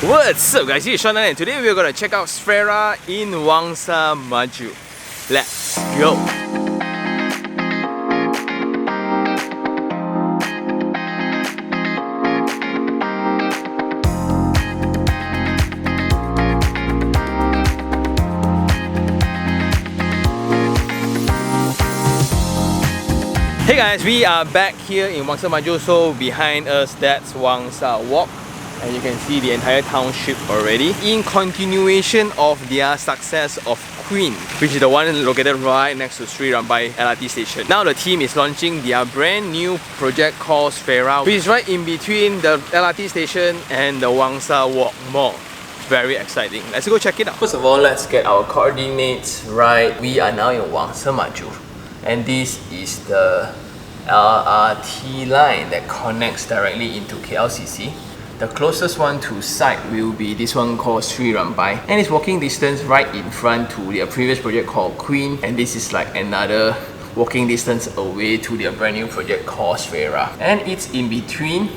What's up guys, it's Sean and today we're gonna check out Sfera in Wangsa Maju. Let's go! Hey guys, we are back here in Wangsa Maju. So behind us, that's Wangsa Walk. And you can see the entire township already. In continuation of their success of Quinn, which is the one located right next to Sri Rampai LRT station. Now the team is launching their brand new project called Sfera, which is right in between the LRT station and the Wangsa Walk Mall. Very exciting. Let's go check it out. First of all, let's get our coordinates right. We are now in Wangsa Maju. And this is the LRT line that connects directly into KLCC. The closest one to site will be this one called Sri Rampai, and it's walking distance right in front to their previous project called Quinn, and this is like another walking distance away to their brand new project called Sfera. And it's in between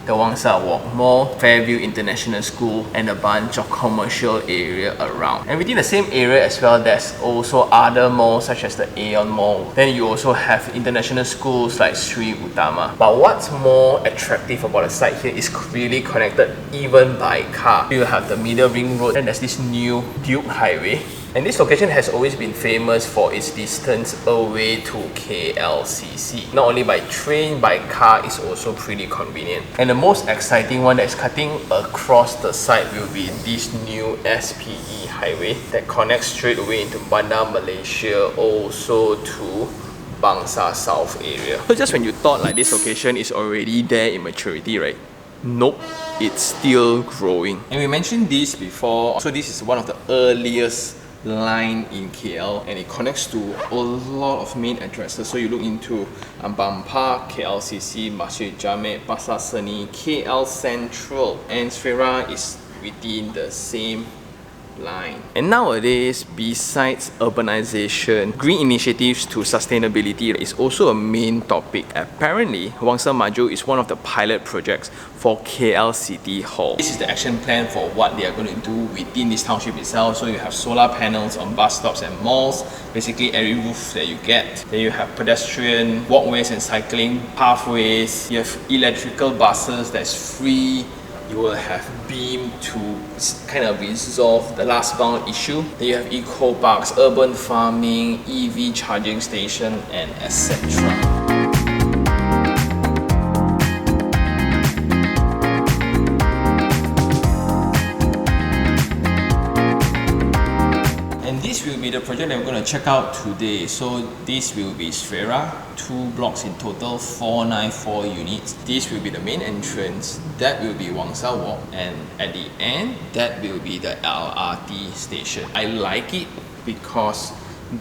the Wangsa Walk Mall, Fairview International School, and a bunch of commercial area around. And within the same area as well, there's also other malls such as the Aeon Mall. Then you also have international schools like Sri Utama. But what's more attractive about the site here is really connected even by car. You have the Middle Ring Road, and there's this new Duke Highway. And this location has always been famous for its distance away to KLCC. Not only by train, by car is also pretty convenient. And the most exciting one that's cutting across the site will be this new SPE highway that connects straight away into Bandar Malaysia, also to Bangsa South area. So just when you thought like this location is already there in maturity, right? Nope, it's still growing. And we mentioned this before, so this is one of the earliest line in KL, and it connects to a lot of main addresses. So you look into Ampang Park, KLCC, Masjid Jamek, Pasar Seni, KL Central, and Sfera is within the same line. And nowadays, besides urbanization, green initiatives to sustainability is also a main topic. Apparently, Wangsa Maju is one of the pilot projects for KL City Hall. This is the action plan for what they are going to do within this township itself. So you have solar panels on bus stops and malls, basically every roof that you get. Then you have pedestrian walkways and cycling pathways. You have electrical buses that's free. You will have beam to kind of resolve the last bound issue. Then you have eco parks, urban farming, EV charging station, and etc. This will be the project that we're going to check out today. So this will be Sfera, 2 blocks in total, 494 units. This will be the main entrance, that will be Wangsa Walk, and at the end, that will be the LRT station. I like it because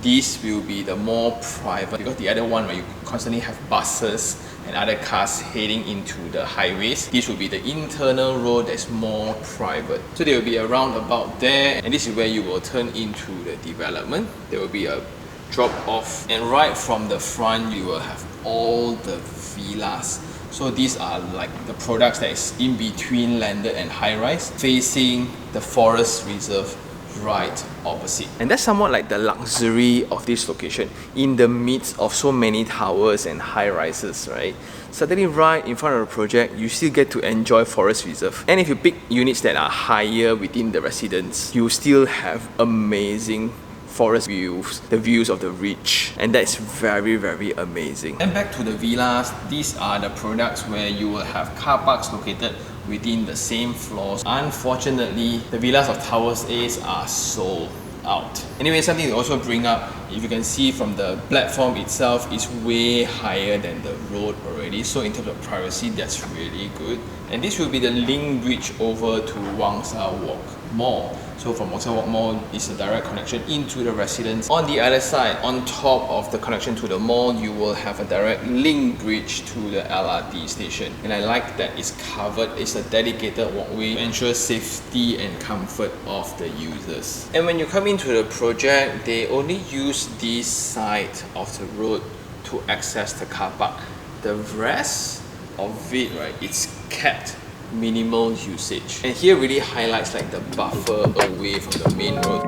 this will be the more private, because the other one where you constantly have buses and other cars heading into the highways, this will be the internal road that's more private. So they will be around about there, and this is where you will turn into the development. There will be a drop off, and right from the front you will have all the villas. So these are like the products that is in between landed and high-rise, facing the forest reserve right opposite. And that's somewhat like the luxury of this location in the midst of so many towers and high rises, right? Suddenly right in front of the project, you still get to enjoy forest reserve. And if you pick units that are higher within the residence, you still have amazing forest views, the views of the ridge, and that's very, very amazing. And back to the villas, these are the products where you will have car parks located within the same floors. Unfortunately, the villas of Towers A's are sold out. Anyway, something to also bring up, if you can see from the platform itself, is way higher than the road already. So in terms of privacy, that's really good. And this will be the link bridge over to Wangsa Walk Mall. So from Wangsa Walk Mall is a direct connection into the residence. On the other side, on top of the connection to the mall, you will have a direct link bridge to the LRT station. And I like that it's covered, it's a dedicated walkway to ensure safety and comfort of the users. And when you come into the project, they only use this side of the road to access the car park. The rest of it, right, it's kept minimal usage. And here really highlights like the buffer away from the main road.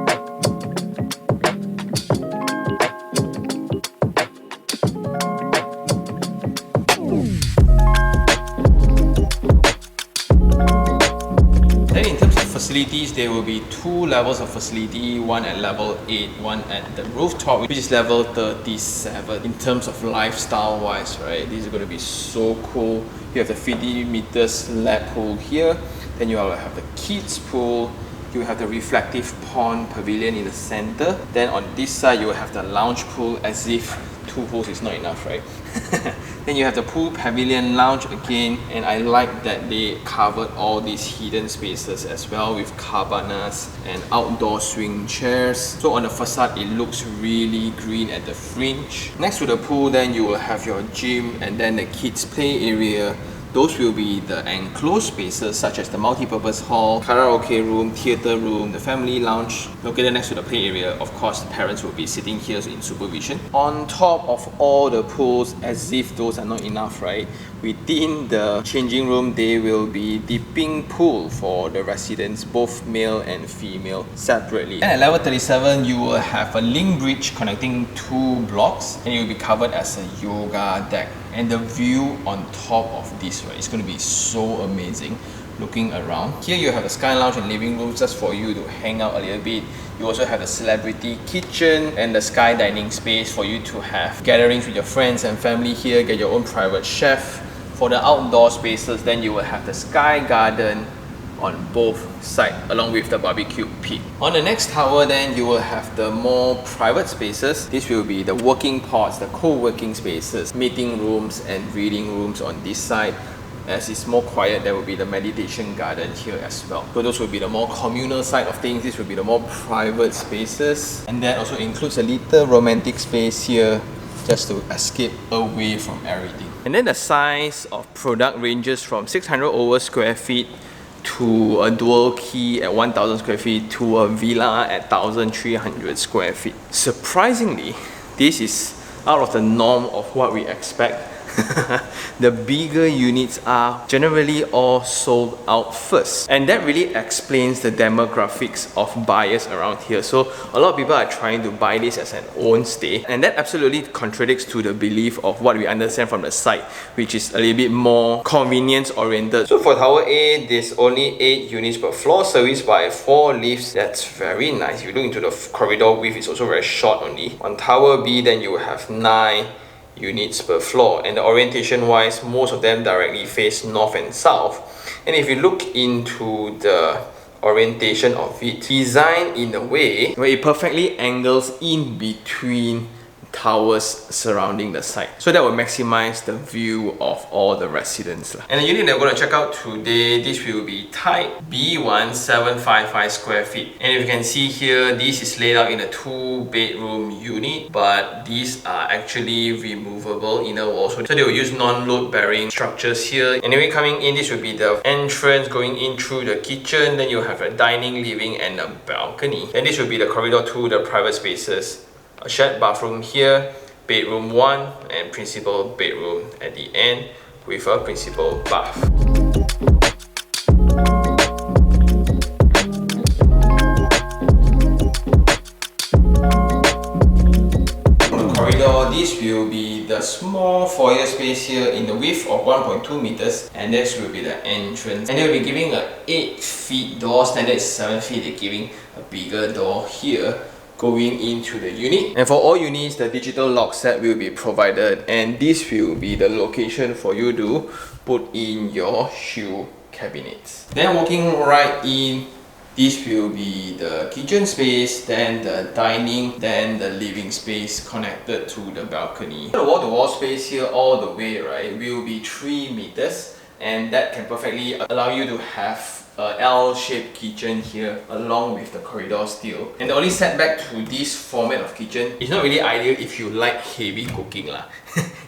Then in terms of facilities, there will be 2 levels of facility, one at level 8, one at the rooftop, which is level 37. In terms of lifestyle wise, right, this is going to be so cool. You have the 50 meters lap pool here, then you will have the kids pool, you have the reflective pond pavilion in the center, then on this side you will have the lounge pool, as if 2 pools is not enough, right? Then you have the pool pavilion lounge again, and I like that they covered all these hidden spaces as well with cabanas and outdoor swing chairs. So on the facade it looks really green at the fringe. Next to the pool, then you will have your gym and then the kids play area. Those will be the enclosed spaces such as the multi-purpose hall, karaoke room, theatre room, the family lounge located next to the play area. Of course, the parents will be sitting here in supervision. On top of all the pools, as if those are not enough, right? Within the changing room, there will be dipping pool for the residents, both male and female, separately. And at level 37, you will have a link bridge connecting 2 blocks, and it will be covered as a yoga deck. And the view on top of this, right, it's going to be so amazing. Looking around here, you have the sky lounge and living rooms just for you to hang out a little bit. You also have the celebrity kitchen and the sky dining space for you to have gatherings with your friends and family here, get your own private chef. For the outdoor spaces, then you will have the sky garden on both sides along with the barbecue pit. On the next tower, then you will have the more private spaces. This will be the working pods, the co-working spaces, meeting rooms and reading rooms on this side. As it's more quiet, there will be the meditation garden here as well. So those will be the more communal side of things. This will be the more private spaces, and that also includes a little romantic space here just to escape away from everything. And then the size of product ranges from 600 over square feet to a dual key at 1000 square feet to a villa at 1300 square feet. Surprisingly, this is out of the norm of what we expect. The bigger units are generally all sold out first, and that really explains the demographics of buyers around here. So a lot of people are trying to buy this as an own stay, and that absolutely contradicts to the belief of what we understand from the site, which is a little bit more convenience oriented. So for Tower A, there's only 8 units per floor, serviced by 4 lifts. That's very nice. If you look into the corridor width, it's also very short only. On Tower B, then you have 9 units per floor, and the orientation wise, most of them directly face north and south. And if you look into the orientation of it, designed in a way where it perfectly angles in between towers surrounding the site, so that will maximize the view of all the residents. And the unit that we're going to check out today, this will be type B1755 square feet. And if you can see here, this is laid out in a 2-bedroom unit, but these are actually removable inner walls, so they will use non-load bearing structures here. And anyway, coming in, this will be the entrance going in through the kitchen. Then you have a dining, living and a balcony, and this will be the corridor to the private spaces. A shared bathroom here, bedroom 1 and principal bedroom at the end with a principal bath. From the corridor, this will be the small foyer space here in the width of 1.2 meters, and this will be the entrance. And they'll be giving a 8 feet door, standard is 7 feet, they're giving a bigger door here going into the unit. And for all units, the digital lock set will be provided, and this will be the location for you to put in your shoe cabinets. Then walking right in, this will be the kitchen space, then the dining, then the living space connected to the balcony. The wall-to-wall space here all the way, right, will be 3 meters, and that can perfectly allow you to have a L-shaped kitchen here along with the corridor still. And the only setback to this format of kitchen is not really ideal if you like heavy cooking lah.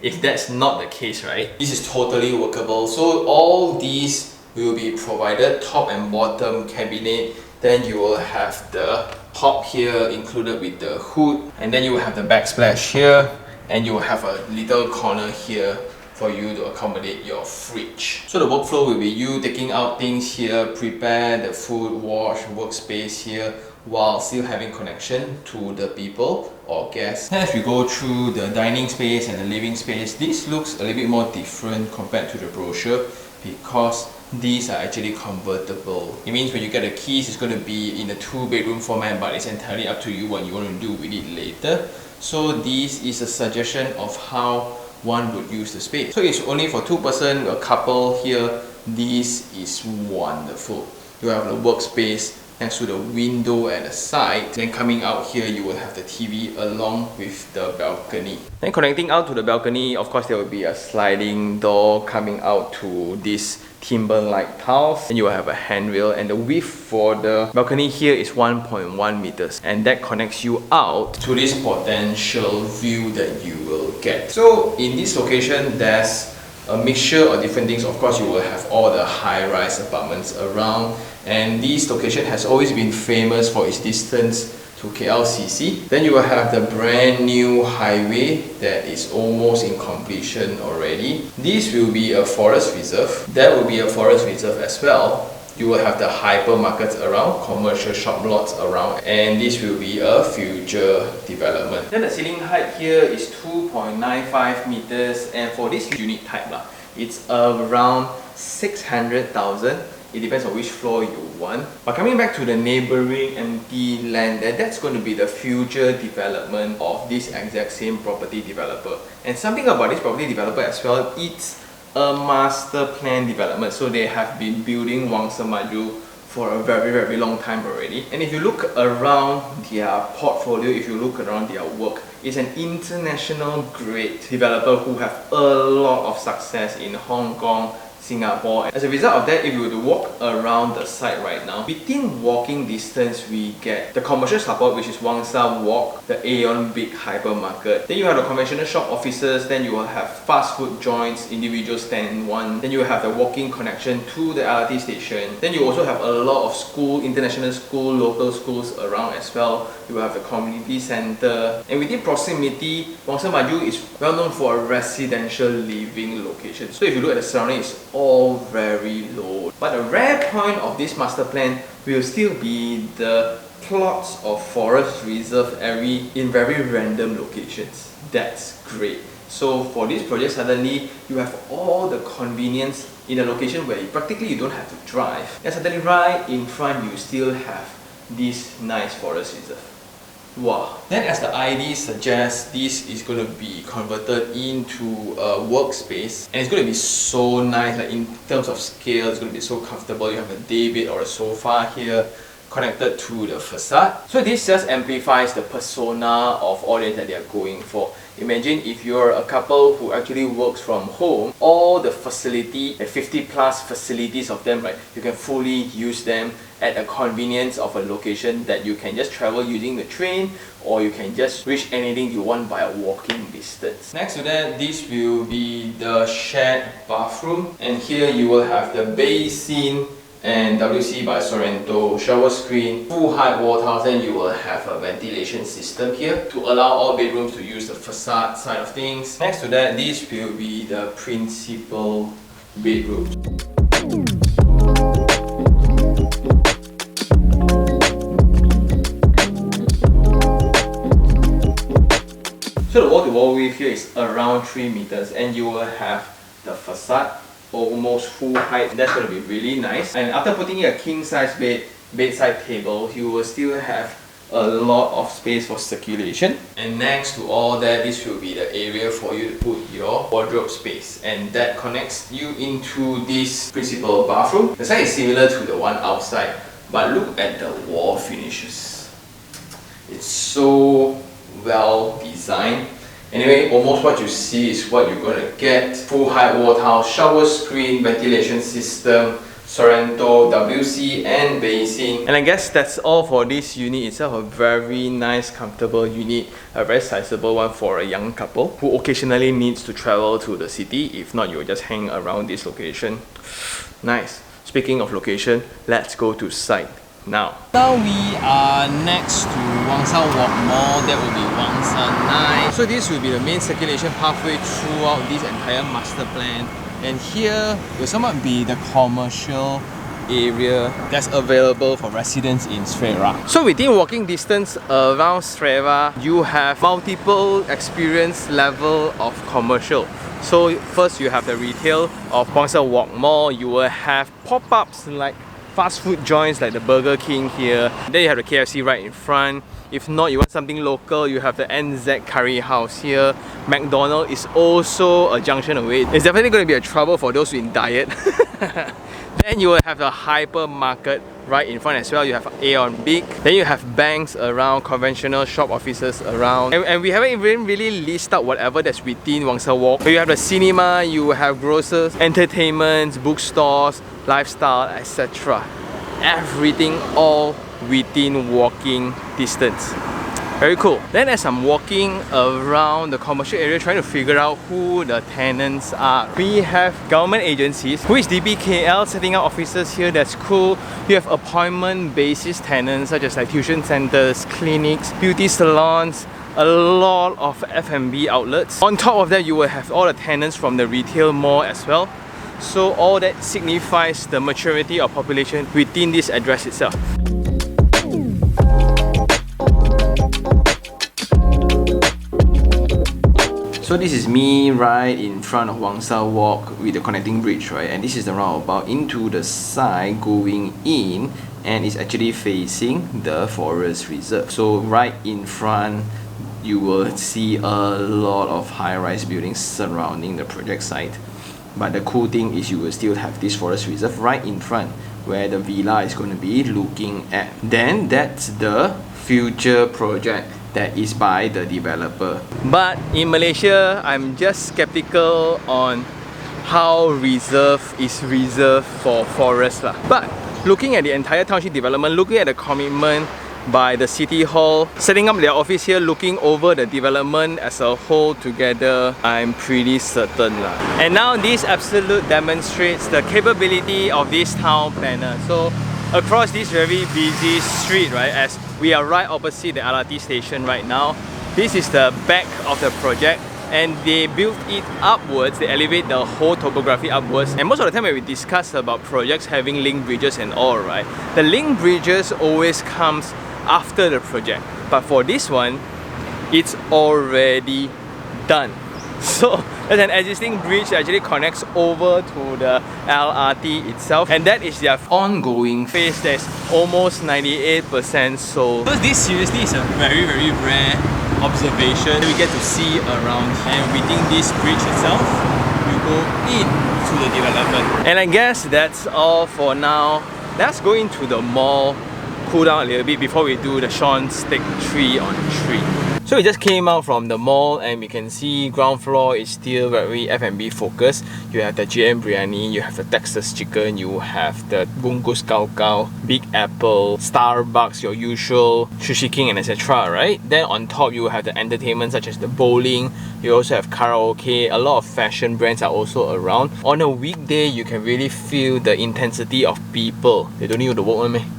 If that's not the case, right, this is totally workable. So all these will be provided, top and bottom cabinet. Then you will have the top here included with the hood, and then you will have the backsplash here, and you will have a little corner here for you to accommodate your fridge. So the workflow will be you taking out things here, prepare the food, wash, workspace here, while still having connection to the people or guests. As we go through the dining space and the living space, this looks a little bit more different compared to the brochure because these are actually convertible. It means when you get the keys, it's going to be in a 2-bedroom format, but it's entirely up to you what you want to do with it later. So this is a suggestion of how one would use the space. So it's only for 2 person, a couple here. This is wonderful. You have the workspace next to the window at the side. Then coming out here, you will have the TV along with the balcony. Then connecting out to the balcony, of course, there will be a sliding door coming out to this timber-like tiles. Then you will have a handrail, and the width for the balcony here is 1.1 meters, and that connects you out to this potential view that you will get. So in this location, there's a mixture of different things. Of course, you will have all the high-rise apartments around, and this location has always been famous for its distance to KLCC. Then you will have the brand new highway that is almost in completion already. This will be a forest reserve. That will be a forest reserve as well. You will have the hypermarkets around, commercial shop lots around, and this will be a future development. Then the ceiling height here is 2.95 meters, and for this unit type, it's around 600,000. It depends on which floor you want. But coming back to the neighboring empty land, that's going to be the future development of this exact same property developer. And something about this property developer as well, it's a master plan development. So they have been building Wangsa Maju for a very long time already. And if you look around their portfolio, if you look around their work, it's an international grade developer who have a lot of success in Hong Kong, Singapore. As a result of that, if you were to walk around the site right now, within walking distance, we get the commercial support, which is Wangsa Walk, the Aeon Big Hypermarket. Then you have the conventional shop offices, then you will have fast food joints, individual stand one. Then you will have the walking connection to the LRT station. Then you also have a lot of school, international school, local schools around as well. You will have the community center. And within proximity, Wangsa Maju is well known for a residential living location. So if you look at the surroundings, it's all very low. But the rare point of this master plan will still be the plots of forest reserve area in very random locations. That's great. So for this project, suddenly you have all the convenience in a location where practically you don't have to drive. And suddenly right in front, you still have this nice forest reserve. Wow. Then as the ID suggests, this is going to be converted into a workspace, and it's going to be so nice, like in terms of scale, it's going to be so comfortable. You have a day bed or a sofa here connected to the facade. So this just amplifies the persona of audience that they are going for. Imagine if you're a couple who actually works from home, all the facility, 50 plus facilities of them, right? You can fully use them at a convenience of a location that you can just travel using the train, or you can just reach anything you want by a walking distance. Next to that, this will be the shared bathroom, and here you will have the basin and WC by Sorrento, shower screen, full height wall tiles, and you will have a ventilation system here to allow all bedrooms to use the facade side of things. Next to that, this will be the principal bedroom. So the wall-to-wall width here is around 3 meters, and you will have the facade almost full height. That's going to be really nice. And after putting in a king size bedside table, you will still have a lot of space for circulation. And next to all that, this will be the area for you to put your wardrobe space, and that connects you into this principal bathroom. The size is similar to the one outside, but look at the wall finishes. It's so well designed. Anyway, almost what you see is what you're going to get. Full height wall tile, shower screen, ventilation system, Sorrento, WC and basin. And I guess that's all for this unit itself. A very nice, comfortable unit, a very sizable one for a young couple who occasionally needs to travel to the city. If not, you'll just hang around this location. Nice. Speaking of location, let's go to site now. Now we are next to Wangsa Walk Mall, that will be Wangsa 9. So this will be the main circulation pathway throughout this entire master plan. And here will somewhat be the commercial area that's available for residents in Sfera. So within walking distance around Sfera, you have multiple experience level of commercial. So first you have the retail of Wangsa Walk Mall. You will have pop-ups like fast food joints like the Burger King here. Then you have the KFC right in front. If not, you want something local, you have the NZ Curry House here. McDonald's is also a junction away. It's definitely going to be a trouble for those in diet. Then you will have the hypermarket right in front as well. You have Aeon Big. Then you have banks around, conventional shop offices around. And we haven't even really listed out whatever that's within Wangsa Walk. So you have the cinema, you have grocers, entertainments, bookstores, lifestyle, etc. Everything all within walking distance. Very cool. Then as I'm walking around the commercial area trying to figure out who the tenants are, we have government agencies, who is DBKL setting up offices here, that's cool. You have appointment basis tenants such as like tuition centers, clinics, beauty salons, a lot of F&B outlets. On top of that, you will have all the tenants from the retail mall as well. So all that signifies the maturity of population within this address itself. So this is me right in front of Wangsa Walk with the connecting bridge, right? And this is the roundabout into the side going in, and it's actually facing the forest reserve. So right in front, you will see a lot of high-rise buildings surrounding the project site. But the cool thing is you will still have this forest reserve right in front where the villa is going to be looking at. Then that's the future project that is by the developer. But in Malaysia, I'm just skeptical on how reserve is reserved for forest lah. But looking at the entire township development, looking at the commitment by the City Hall, setting up their office here, looking over the development as a whole together, I'm pretty certain lah. And now this absolute demonstrates the capability of this town planner. So across this very busy street, right, as we are right opposite the LRT station right now, this is the back of the project, and they built it upwards, they elevate the whole topography upwards. And most of the time when we discuss about projects having link bridges and all, right, the link bridges always comes after the project. But for this one, it's already done. So there's an existing bridge that actually connects over to the LRT itself, and that is their ongoing phase that's almost 98% sold. So this seriously is a very rare observation we get to see around here. And within this bridge itself, you go into the development. And I guess that's all for now. Let's go into the mall, cool down a little bit before we do the Sean Steak 3 on 3. So we just came out from the mall and we can see ground floor is still very F&B focused. You have the GM Biryani, you have the Texas Chicken, you have the Bungkus Kau Kau, Big Apple, Starbucks, your usual Sushi King and etc, right? Then on top you have the entertainment such as the bowling, you also have karaoke, a lot of fashion brands are also around. On a weekday, you can really feel the intensity of people. They don't need to work, man.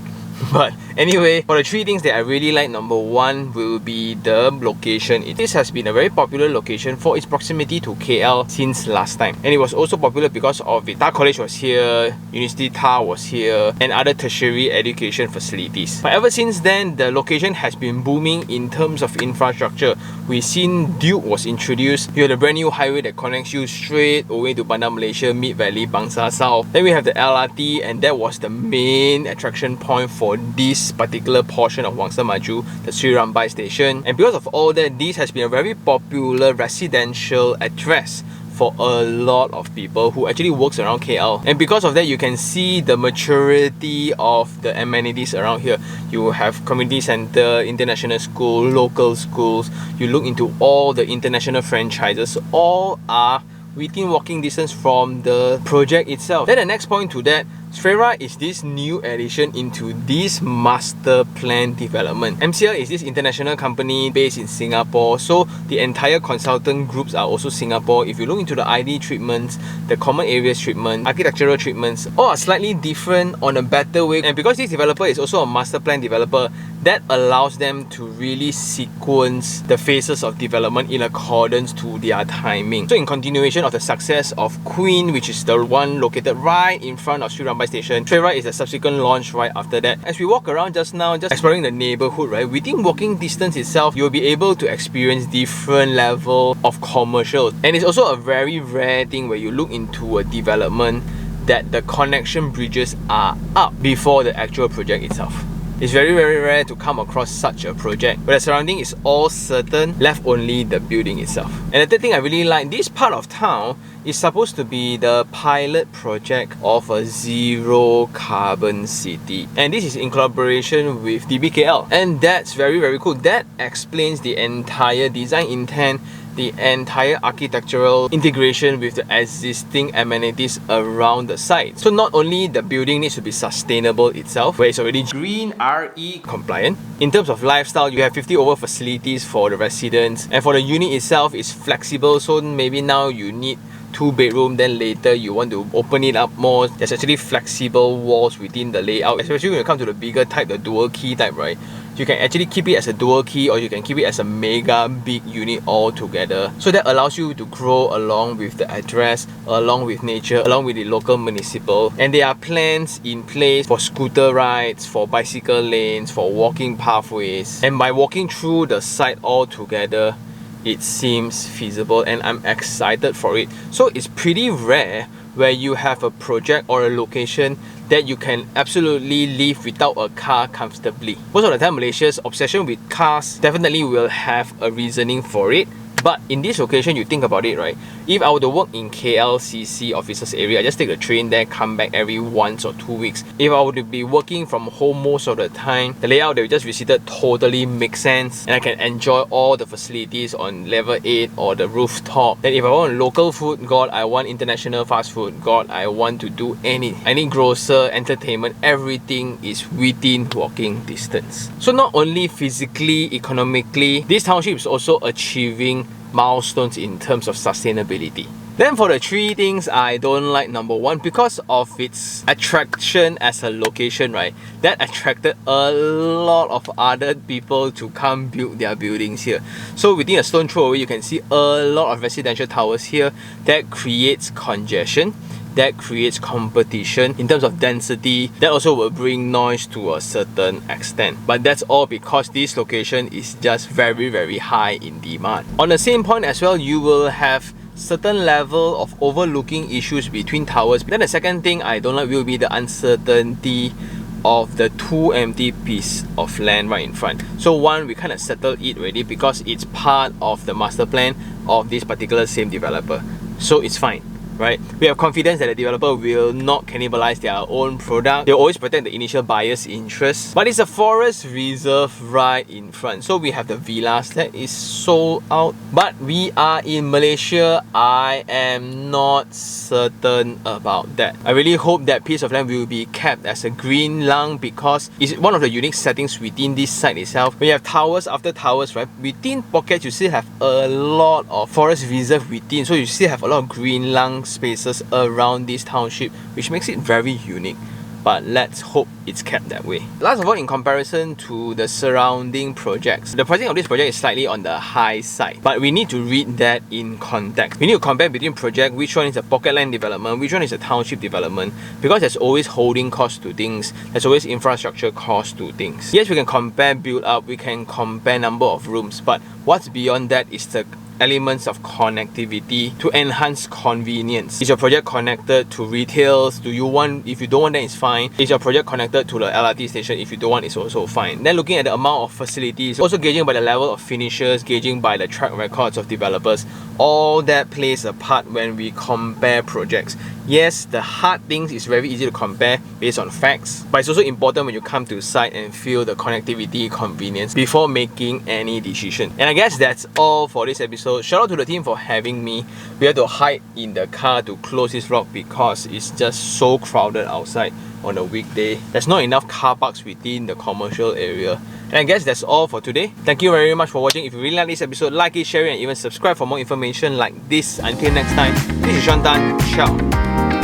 But anyway, for the three things that I really like, number one will be the location. This has been a very popular location for its proximity to KL since last time. And it was also popular because of it. Ta College was here, University Ta was here, and other tertiary education facilities. But ever since then, the location has been booming in terms of infrastructure. We've seen Duke was introduced. You have the brand new highway that connects you straight away to Bandar Malaysia, Mid Valley, Bangsa South. Then we have the LRT, and that was the main attraction point for this particular portion of Wangsa Maju, the Sri Rampai station. And because of all that, this has been a very popular residential address for a lot of people who actually works around KL. And because of that, you can see the maturity of the amenities around here. You have community center, international school, local schools. You look into all the international franchises, all are within walking distance from the project itself. Then the next point to that Sfera is this new addition into this master plan development. MCL is this international company based in Singapore, so the entire consultant groups are also Singapore. If you look into the ID treatments, the common areas treatment, architectural treatments, all are slightly different on a better way. And because this developer is also a master plan developer, that allows them to really sequence the phases of development in accordance to their timing. So in continuation of the success of Quinn, which is the one located right in front of Sri Rampai station, Sfera is the subsequent launch right after that. As we walk around just now, just exploring the neighborhood, right, within walking distance itself, you'll be able to experience different level of commercial. And it's also a very rare thing where you look into a development that the connection bridges are up before the actual project itself. It's very rare to come across such a project where the surrounding is all certain, left only the building itself. And the third thing I really like, this part of town is supposed to be the pilot project of a zero carbon city. And this is in collaboration with DBKL. And that's very cool. That explains the entire design intent, the entire architectural integration with the existing amenities around the site. So not only the building needs to be sustainable itself, where it's already green RE compliant. In terms of lifestyle, you have 50 over facilities for the residents, and for the unit itself, it's flexible. So maybe now you need 2-bedroom, then later you want to open it up more. There's actually flexible walls within the layout, especially when you come to the bigger type, the dual key type, right? You can actually keep it as a dual key, or you can keep it as a mega big unit all together. So that allows you to grow along with the address, along with nature, along with the local municipal. And there are plans in place for scooter rides, for bicycle lanes, for walking pathways. And by walking through the site all together, it seems feasible, and I'm excited for it. So it's pretty rare where you have a project or a location that you can absolutely live without a car comfortably. Most of the time, Malaysia's obsession with cars definitely will have a reasoning for it. But in this location, you think about it, right? If I were to work in KLCC officers area, I just take the train there, come back every 1 or 2 weeks. If I were to be working from home most of the time, the layout that we just visited totally makes sense, and I can enjoy all the facilities on level 8 or the rooftop. Then if I want local food, God, I want international fast food, God, I want to do any grocer, entertainment, everything is within walking distance. So not only physically, economically, this township is also achieving milestones in terms of sustainability. Then for the 3 things I don't like, number 1, because of its attraction as a location, right, that attracted a lot of other people to come build their buildings here. So within a stone throw away, you can see a lot of residential towers here. That creates congestion, that creates competition in terms of density. That also will bring noise to a certain extent, but that's all because this location is just very high in demand. On the same point as well, you will have certain level of overlooking issues between towers. Then the second thing I don't like will be the uncertainty of the 2 empty piece of land right in front. So one, we kind of settled it already because it's part of the master plan of this particular same developer, so it's fine. Right? We have confidence that the developer will not cannibalize their own product. They'll always protect the initial buyer's interests. But it's a forest reserve right in front. So we have the villas that is sold out. But we are in Malaysia. I am not certain about that. I really hope that piece of land will be kept as a green lung, because it's one of the unique settings within this site itself. When you have towers after towers, right, within pockets you still have a lot of forest reserve within. So you still have a lot of green lung spaces around this township, which makes it very unique. But let's hope it's kept that way. Last of all, in comparison to the surrounding projects, the pricing of this project is slightly on the high side, but we need to read that in context. We need to compare between projects, which one is a pocket land development, which one is a township development, because there's always holding costs to things, there's always infrastructure costs to things. Yes, we can compare build up, we can compare number of rooms, but what's beyond that is the elements of connectivity to enhance convenience. Is your project connected to retails? Do you want, if you don't want, then it's fine. Is your project connected to the LRT station? If you don't want, it's also fine. Then looking at the amount of facilities, also gauging by the level of finishers, gauging by the track records of developers, all that plays a part when we compare projects. Yes, the hard things is very easy to compare based on facts, but it's also important when you come to site and feel the connectivity convenience before making any decision. And I guess that's all for this episode. Shout out to the team for having me. We had to hide in the car to close this vlog because it's just so crowded outside on a weekday. There's not enough car parks within the commercial area. And I guess that's all for today. Thank you very much for watching. If you really like this episode, like it, share it, and even subscribe for more information like this. Until next time, this is Sean Tan. Ciao.